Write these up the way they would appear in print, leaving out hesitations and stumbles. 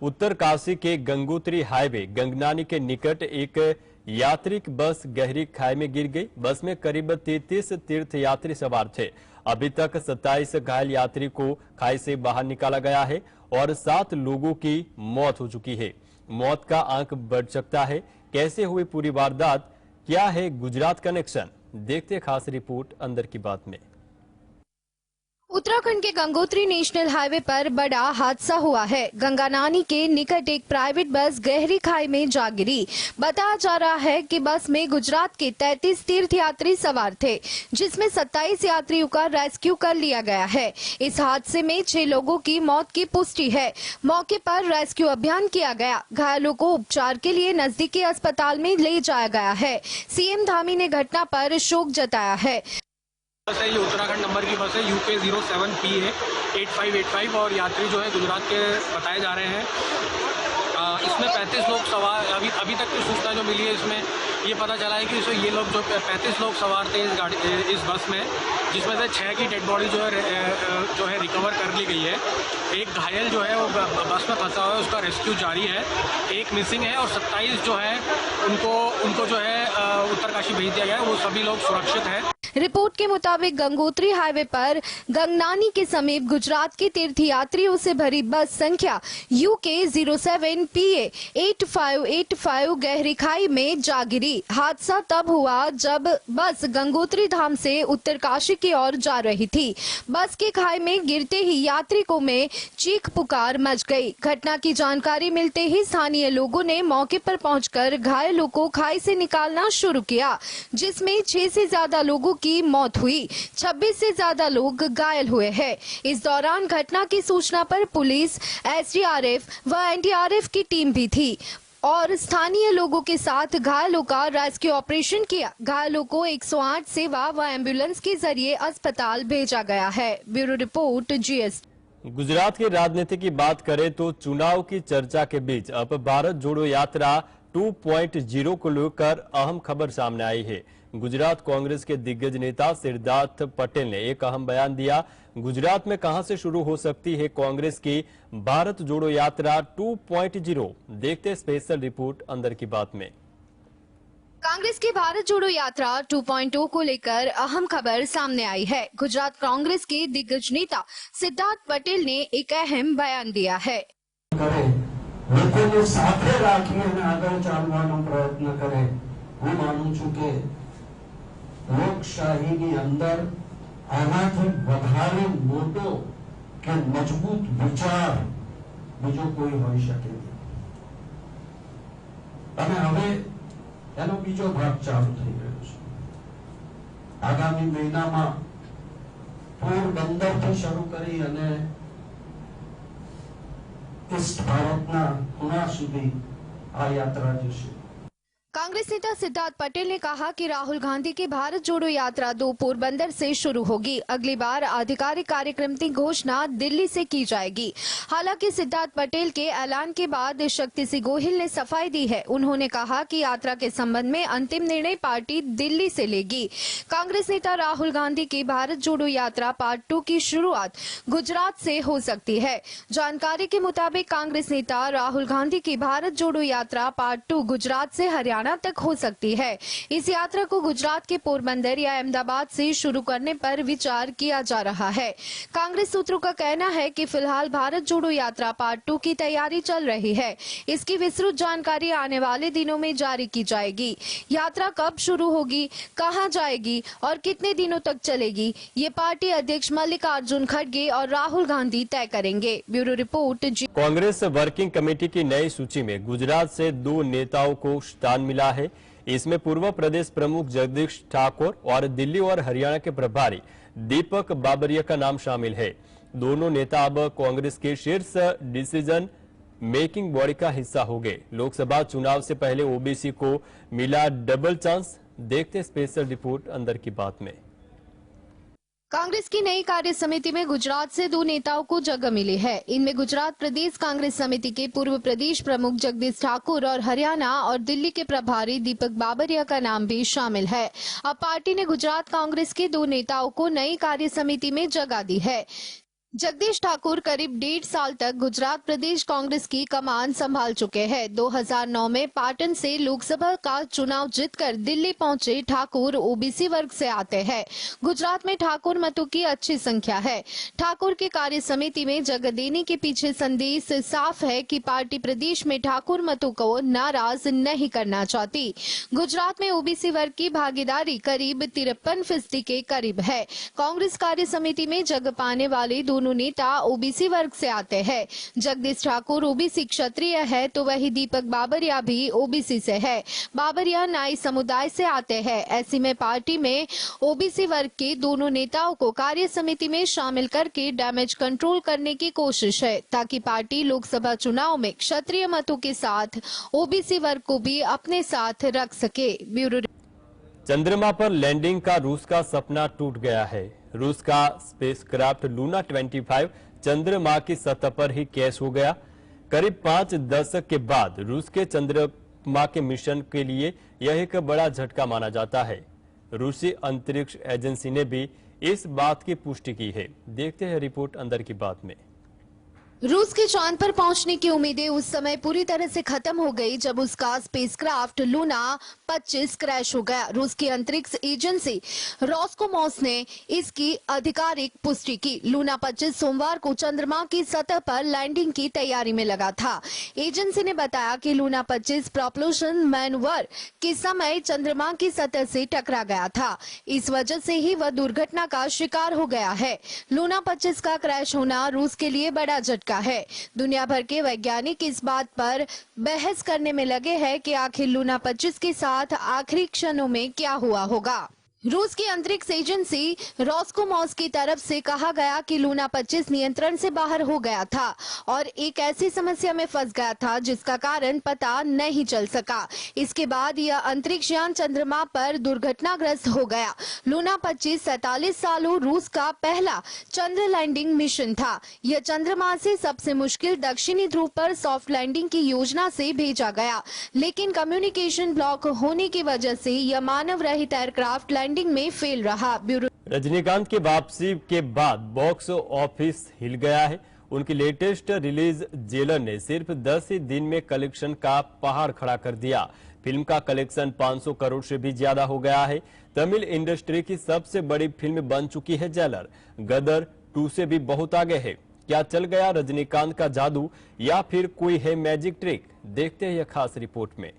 उत्तरकाशी के गंगोत्री हाईवे गंगनानी के निकट एक यात्रिक बस गहरी खाई में गिर गई। बस में करीब 33 तीर्थयात्री सवार थे। अभी तक 27 घायल यात्री को खाई से बाहर निकाला गया है और 7 लोगों की मौत हो चुकी है। मौत का आंक बढ़ सकता है। कैसे हुई पूरी वारदात, क्या है गुजरात कनेक्शन, देखते खास रिपोर्ट अंदर की बात में। उत्तराखंड के गंगोत्री नेशनल हाईवे पर बड़ा हादसा हुआ है। गंगानानी के निकट एक प्राइवेट बस गहरी खाई में जा गिरी। बताया जा रहा है कि बस में गुजरात के 33 तीर्थयात्री सवार थे, जिसमें 27 यात्रियों का रेस्क्यू कर लिया गया है। इस हादसे में 6 लोगों की मौत की पुष्टि है। मौके पर रेस्क्यू अभियान किया गया। घायलों को उपचार के लिए नजदीकी अस्पताल में ले जाया गया है। सीएम धामी ने घटना पर शोक जताया है। बस है, ये उत्तराखंड नंबर की बस है। UK 07P है 8585 और यात्री जो है गुजरात के बताए जा रहे हैं। इसमें 35 लोग सवार, अभी तक की सूचना जो मिली है इसमें ये पता चला है कि ये लोग जो 35 लोग सवार थे इस बस में, जिसमें से 6 की डेड बॉडी जो है रिकवर कर ली गई है। एक घायल जो है वो बस में फंसा हुआ है, उसका रेस्क्यू जारी है। एक मिसिंग है और 27 जो है उनको जो है उत्तरकाशी भेज दिया गया है। वो सभी लोग सुरक्षित हैं। रिपोर्ट के मुताबिक गंगोत्री हाईवे पर गंगनानी के समीप गुजरात के तीर्थयात्रियों से भरी बस संख्या UK 07PA 8585 गहरी खाई में जा गिरी। हादसा तब हुआ जब बस गंगोत्री धाम से उत्तरकाशी की ओर जा रही थी। बस के खाई में गिरते ही यात्रियों में चीख पुकार मच गई। घटना की जानकारी मिलते ही स्थानीय लोगों ने मौके पर पहुंचकर घायलों को खाई से निकालना शुरू किया, जिसमें 6 से ज्यादा लोगों की मौत हुई। 26 से ज्यादा लोग घायल हुए हैं। इस दौरान घटना की सूचना पर पुलिस, SDRF व NDRF की टीम भी थी और स्थानीय लोगों के साथ घायलों का रेस्क्यू ऑपरेशन किया। घायलों को 108 सेवा व एम्बुलेंस के जरिए अस्पताल भेजा गया है। Bureau report GS। गुजरात की राजनीति की बात करें तो चुनाव की चर्चा के बीच अब भारत जोड़ो यात्रा 2.0 को लेकर अहम खबर सामने आई है। गुजरात कांग्रेस के दिग्गज नेता सिद्धार्थ पटेल ने एक अहम बयान दिया। गुजरात में कहां से शुरू हो सकती है कांग्रेस की भारत जोड़ो यात्रा 2.0, देखते स्पेशल रिपोर्ट अंदर की बात में। कांग्रेस की भारत जोड़ो यात्रा 2.0 को लेकर अहम खबर सामने आई है। गुजरात कांग्रेस के दिग्गज नेता सिद्धार्थ पटेल ने एक अहम बयान दिया है। लोकोने साथे राखीने आगळ चालવાનો प्रयत्न करे। હું માનું છું કે લોકશાહીની અંદર આનાથી વધારે મોટો કે મજબૂત વિચાર બીજો કોઈ હોઈ શકે નહીં। અને હવે એનો બીજો ભાગ ચાલુ થઈ ગયો છે। આગામી મહિનામાં પોરબંદરથી શરૂ કરી અને ईस्ट भारतना खुणा सुधी आ यात्रा जशे। कांग्रेस नेता सिद्धार्थ पटेल ने कहा कि राहुल गांधी की भारत जोड़ो यात्रा 2 पोरबंदर से शुरू होगी। अगली बार आधिकारिक कार्यक्रम की घोषणा दिल्ली से की जाएगी। हालांकि सिद्धार्थ पटेल के ऐलान के बाद शक्ति सिंह गोहिल ने सफाई दी है। उन्होंने कहा कि यात्रा के संबंध में अंतिम निर्णय पार्टी दिल्ली से लेगी। कांग्रेस नेता राहुल गांधी की भारत जोड़ो यात्रा पार्ट 2 की शुरुआत गुजरात से हो सकती है। जानकारी के मुताबिक कांग्रेस नेता राहुल गांधी की भारत जोड़ो यात्रा पार्ट 2 गुजरात से हरियाणा तक हो सकती है। इस यात्रा को गुजरात के पोरबंदर या अहमदाबाद से शुरू करने पर विचार किया जा रहा है। कांग्रेस सूत्रों का कहना है कि फिलहाल भारत जोड़ो यात्रा पार्ट 2 की तैयारी चल रही है। इसकी विस्तृत जानकारी आने वाले दिनों में जारी की जाएगी। यात्रा कब शुरू होगी, कहां जाएगी और कितने दिनों तक चलेगी, ये पार्टी अध्यक्ष मल्लिकार्जुन खड़गे और राहुल गांधी तय करेंगे। Bureau report. Congress working committee की नई सूची में गुजरात से 2 नेताओं को स्थान मिला है। इसमें पूर्व प्रदेश प्रमुख जगदीश ठाकुर और दिल्ली और हरियाणा के प्रभारी दीपक बाबरिया का नाम शामिल है। दोनों नेता अब कांग्रेस के शीर्ष डिसीजन मेकिंग बॉडी का हिस्सा हो गए। लोकसभा चुनाव से पहले ओबीसी को मिला डबल चांस, देखते स्पेशल रिपोर्ट अंदर की बात में। कांग्रेस की नई कार्य समिति में गुजरात से 2 नेताओं को जगह मिली है। इनमें गुजरात प्रदेश कांग्रेस समिति के पूर्व प्रदेश प्रमुख जगदीश ठाकुर और हरियाणा और दिल्ली के प्रभारी दीपक बाबरिया का नाम भी शामिल है। अब पार्टी ने गुजरात कांग्रेस के 2 नेताओं को नई कार्य समिति में जगह दी है। जगदीश ठाकुर करीब 1.5 साल तक गुजरात प्रदेश कांग्रेस की कमान संभाल चुके हैं। 2009 में पाटन से लोकसभा का चुनाव जीतकर दिल्ली पहुंचे ठाकुर ओबीसी वर्ग से आते हैं। गुजरात में ठाकुर मतों की अच्छी संख्या है। ठाकुर की कार्य समिति में जगह देने के पीछे संदेश साफ है कि पार्टी प्रदेश में ठाकुर मतों को नाराज नहीं करना चाहती। गुजरात में ओबीसी वर्ग की भागीदारी करीब 53% के करीब है। कांग्रेस कार्य समिति में जगह पाने वाले दोनों नेता ओबीसी वर्ग से आते हैं। जगदीश ठाकुर ओबीसी क्षत्रिय है तो वही दीपक बाबरिया भी ओबीसी से है। बाबरिया नाई समुदाय से आते हैं। ऐसी में पार्टी में ओबीसी वर्ग के दोनों नेताओं को कार्य समिति में शामिल करके डैमेज कंट्रोल करने की कोशिश है, ताकि पार्टी लोकसभा चुनाव में क्षत्रिय मतों के साथ ओबीसी वर्ग को भी अपने साथ रख सके। ब्यूरो। चंद्रमा पर लैंडिंग का रूस का सपना टूट गया है। रूस का स्पेसक्राफ्ट लूना 25 चंद्रमा की सतह पर ही कैच हो गया। करीब 5 दशक के बाद रूस के चंद्रमा के मिशन के लिए यह एक बड़ा झटका माना जाता है। रूसी अंतरिक्ष एजेंसी ने भी इस बात की पुष्टि की है। देखते हैं रिपोर्ट अंदर की बात में। रूस के चांद पर पहुंचने की उम्मीदें उस समय पूरी तरह से खत्म हो गई जब उसका स्पेसक्राफ्ट लूना 25 क्रैश हो गया। रूस की अंतरिक्ष एजेंसी रोस्कोमोस ने इसकी आधिकारिक पुष्टि की। लूना 25 सोमवार को चंद्रमा की सतह पर लैंडिंग की तैयारी में लगा था। एजेंसी ने बताया कि लूना 25 प्रॉपल्शन मैनूवर के समय चंद्रमा की सतह से टकरा गया था। इस वजह से ही वह दुर्घटना का शिकार हो गया है। लूना 25 का क्रैश होना रूस के लिए बड़ा झटका है। दुनिया भर के वैज्ञानिक इस बात पर बहस करने में लगे हैं कि आखिर लूना 25 के साथ आखिरी क्षणों में क्या हुआ होगा। रूस की अंतरिक्ष एजेंसी रोस्कोमोस की तरफ से कहा गया कि लूना 25 नियंत्रण से बाहर हो गया था और एक ऐसी समस्या में फंस गया था जिसका कारण पता नहीं चल सका। इसके बाद यह अंतरिक्ष यान चंद्रमा पर दुर्घटनाग्रस्त हो गया। लूना 25 47 सालों रूस का पहला चंद्र लैंडिंग मिशन था। यह चंद्रमा से सबसे मुश्किल दक्षिणी ध्रुव पर सॉफ्ट लैंडिंग की योजना से भेजा गया, लेकिन कम्युनिकेशन ब्लॉक होने की वजह से यह मानव रहित एयरक्राफ्ट में फेल रहा। ब्यूरो। रजनीकांत की वापसी के बाद बॉक्स ऑफिस हिल गया है। उनकी लेटेस्ट रिलीज जेलर ने सिर्फ 10 ही दिन में कलेक्शन का पहाड़ खड़ा कर दिया। फिल्म का कलेक्शन 500 करोड़ से भी ज्यादा हो गया है। तमिल इंडस्ट्री की सबसे बड़ी फिल्म बन चुकी है जेलर। गदर 2 से भी बहुत आगे है। क्या चल गया रजनीकांत का जादू या फिर कोई है मैजिक ट्रिक? देखते हैं यह खास रिपोर्ट में।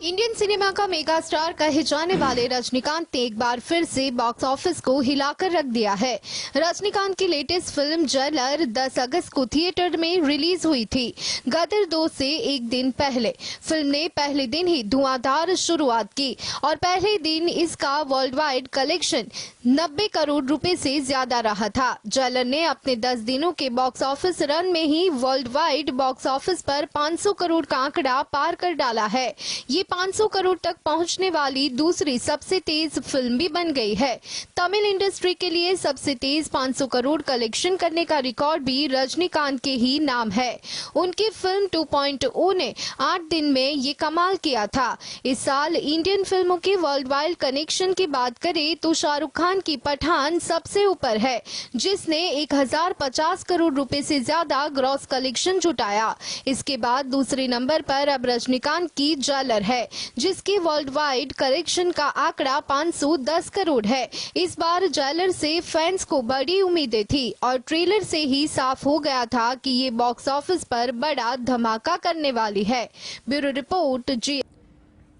इंडियन सिनेमा का मेगा स्टार कहे जाने वाले रजनीकांत ने एक बार फिर से बॉक्स ऑफिस को हिलाकर रख दिया है। रजनीकांत की लेटेस्ट फिल्म जेलर 10 अगस्त को थिएटर में रिलीज हुई थी। गदर 2 से एक दिन पहले फिल्म ने पहले दिन ही धुआंधार शुरुआत की और पहले दिन इसका वर्ल्ड वाइड कलेक्शन 90 करोड़ रुपए से ज्यादा रहा था। जेलर ने अपने 10 दिनों के बॉक्स ऑफिस रन में ही वर्ल्ड वाइड बॉक्स ऑफिस पर 500 करोड़ का आंकड़ा पार कर डाला है। ये 500 करोड़ तक पहुंचने वाली दूसरी सबसे तेज फिल्म भी बन गई है। तमिल इंडस्ट्री के लिए सबसे तेज 500 करोड़ कलेक्शन करने का रिकॉर्ड भी रजनीकांत के ही नाम है। उनकी फिल्म 2.0 ने 8 दिन में ये कमाल किया था। इस साल इंडियन फिल्मों के वर्ल्ड वाइड कनेक्शन की बात करें तो शाहरुख खान की पठान सबसे ऊपर है, जिसने 1050 करोड़ रुपए से ज्यादा ग्रॉस कलेक्शन जुटाया। इसके बाद दूसरे नंबर पर अब रजनीकांत की जेलर है, जिसके वर्ल्ड वाइड कलेक्शन का आंकड़ा 510 करोड़ है। इस बार जेलर से फैंस को बड़ी उम्मीदें थी और ट्रेलर से ही साफ हो गया था कि ये बॉक्स ऑफिस पर बड़ा धमाका करने वाली है। ब्यूरो रिपोर्ट जी।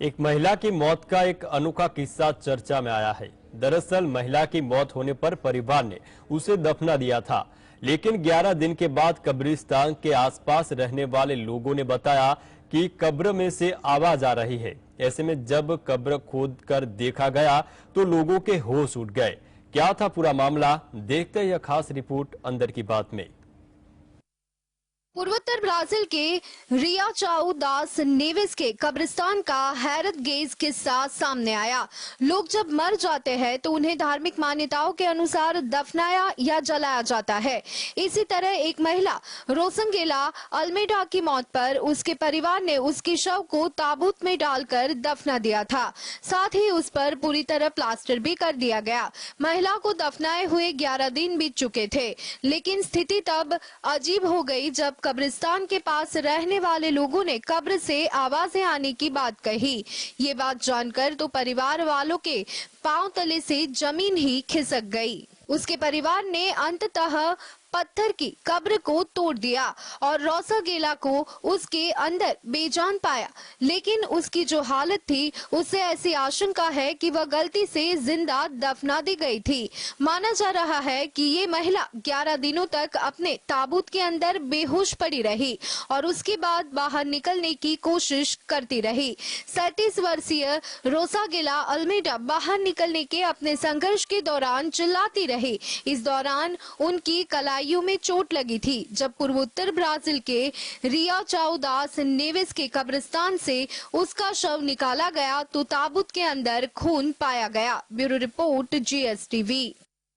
एक महिला की मौत का एक अनोखा किस्सा चर्चा में आया है। दरअसल महिला की मौत होने पर परिवार ने उसे दफना दिया था, लेकिन 11 दिन के बाद कब्रिस्तान के आसपास रहने वाले लोगों ने बताया कि कब्र में से आवाज आ रही है। ऐसे में जब कब्र खोद कर देखा गया तो लोगों के होश उड़ गए। क्या था पूरा मामला? देखते हैं यह खास रिपोर्ट अंदर की बात में। पूर्वोत्तर ब्राजील के रिया चाउ दास नेवेस के कब्रिस्तान का हैरत गेज किस्सा सामने आया। लोग जब मर जाते हैं तो उन्हें धार्मिक मान्यताओं के अनुसार दफनाया या जलाया जाता है। इसी तरह एक महिला रोसंगेला अल्मेडा की मौत पर उसके परिवार ने उसके शव को ताबूत में डालकर दफना दिया था। साथ ही उस पर पूरी तरह प्लास्टर भी कर दिया गया। महिला को दफनाए हुए 11 दिन बीत चुके थे, लेकिन स्थिति तब अजीब हो गई जब कब्रिस्तान के पास रहने वाले लोगों ने कब्र से आवाजें आने की बात कही। ये बात जानकर तो परिवार वालों के पांव तले से जमीन ही खिसक गई। उसके परिवार ने अंततः पत्थर की कब्र को तोड़ दिया और रोसागेला को उसके अंदर बेजान पाया, लेकिन उसकी जो हालत थी उससे ऐसी आशंका है कि वह गलती से जिंदा दफना दी गई थी। माना जा रहा है कि ये महिला 11 दिनों तक अपने ताबूत के अंदर बेहोश पड़ी रही और उसके बाद बाहर निकलने की कोशिश करती रही। 37 वर्षीय रोसागेला अल्मेडा बाहर निकलने के अपने संघर्ष के दौरान चिल्लाती रही। इस दौरान उनकी कलाई में चोट लगी थी। जब पूर्वोत्तर ब्राजील के रिया चाउ दास नेवेस के कब्रिस्तान से उसका शव निकाला गया तो ताबूत के अंदर खून पाया गया। Bureau report GSTV।